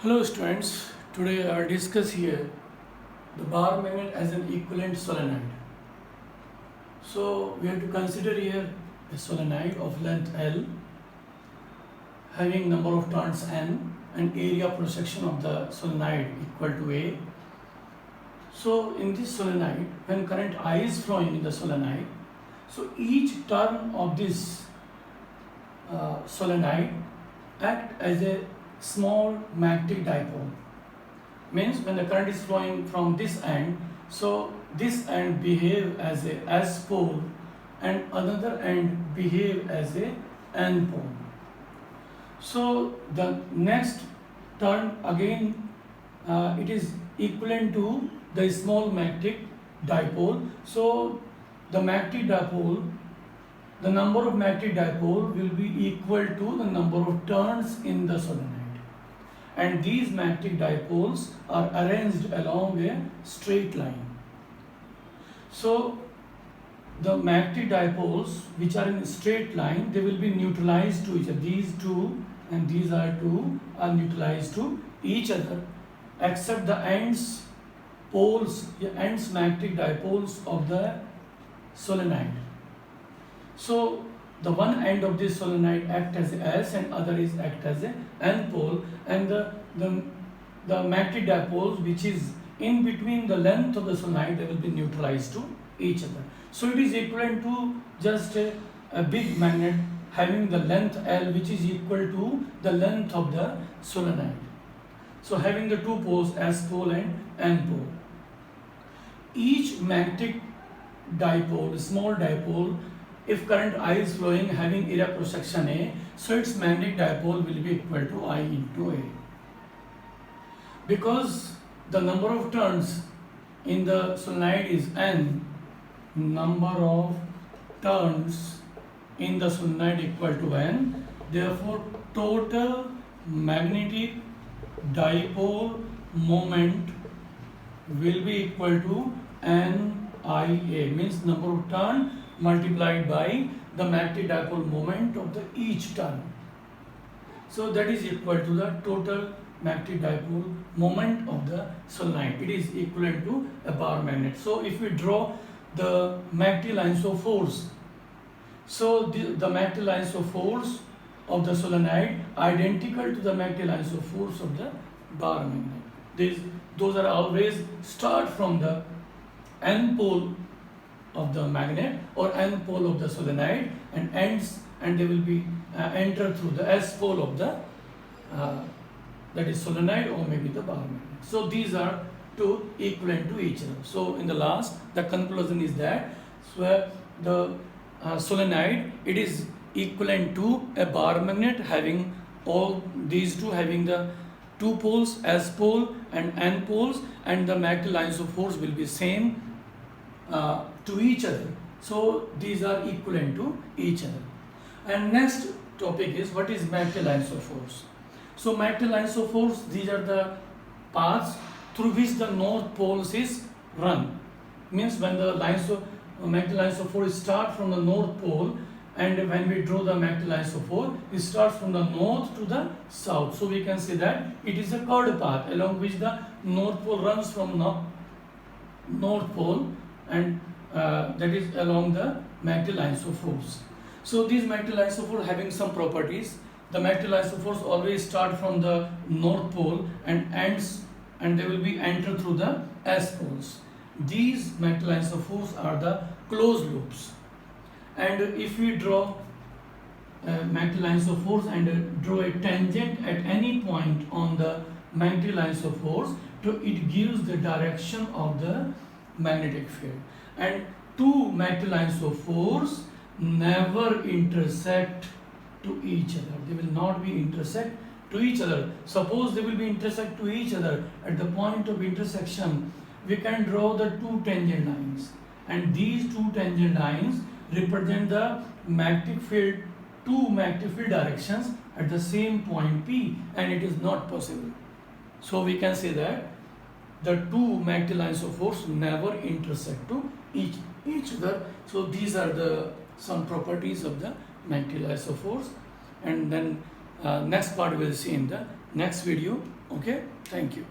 Hello students, today I will discuss here the bar magnet as an equivalent solenoid. So we have to consider here a solenoid of length L having number of turns N and area cross section of the solenoid equal to A. So in this solenoid, when current I is flowing in the solenoid, so each turn of this solenoid act as a small magnetic dipole. Means when the current is flowing from this end, so this end behave as a S pole and another end behave as a N pole. So the next turn again it is equivalent to the small magnetic dipole. So the magnetic dipole, the number of magnetic dipole will be equal to the number of turns in the solenoid. And these magnetic dipoles are arranged along a straight line. So the magnetic dipoles which are in a straight line, they will be neutralized to each other. These two and these are two are neutralized to each other, except the ends magnetic dipoles of the solenoid. So the one end of this solenoid act as a S and other is act as a N pole, and the magnetic dipoles which is in between the length of the solenoid, they will be neutralized to each other. So it is equivalent to just a big magnet having the length L which is equal to the length of the solenoid. So having the two poles, S pole and N pole. Each magnetic dipole, small dipole, if current I is flowing having area cross section A, so its magnetic dipole will be equal to I into A. Because the number of turns in the solenoid is N, number of turns in the solenoid equal to N, therefore total magnetic dipole moment will be equal to NIA, means number of turn multiplied by the magnetic dipole moment of the each turn. So that is equal to the total magnetic dipole moment of the solenoid. It is equivalent to a bar magnet. So if we draw the magnetic lines of force, so the magnetic lines of force of the solenoid identical to the magnetic lines of force of the bar magnet. Those are always start from the N pole of the magnet or N pole of the solenoid and ends, and they will be enter through the S pole of the that is solenoid or maybe the bar magnet. So these are two equivalent to each other. So in the last, the conclusion is that so the solenoid, it is equivalent to a bar magnet having all these two, having the two poles, S pole and N poles, and the magnetic lines of force will be same to each other. So these are equivalent to each other. And next topic is what is magnetic lines of force. So magnetic lines of force, these are the paths through which the north poles is run. Means when the magnetic lines of force start from the north pole, and when we draw the magnetic lines of force, it starts from the north to the south. So we can say that it is a curved path along which the north pole runs from north pole, and that is along the magnetic lines of force. So these magnetic lines of force having some properties. The magnetic lines of force always start from the north pole and ends, and they will be entered through the S poles. These magnetic lines of force are the closed loops. And if we draw magnetic lines of force and draw a tangent at any point on the magnetic lines of force, it gives the direction of the magnetic field. And two magnetic lines of force never intersect to each other. They will not be intersect to each other. Suppose they will be intersect to each other, at the point of intersection we can draw the two tangent lines, and these two tangent lines represent the magnetic field, two magnetic field directions at the same point P, and it is not possible. So we can say that the two magnetic lines of force never intersect to each other. So these are the some properties of the magnetic lines of force. And then Next part we'll see in the next video. Okay, thank you.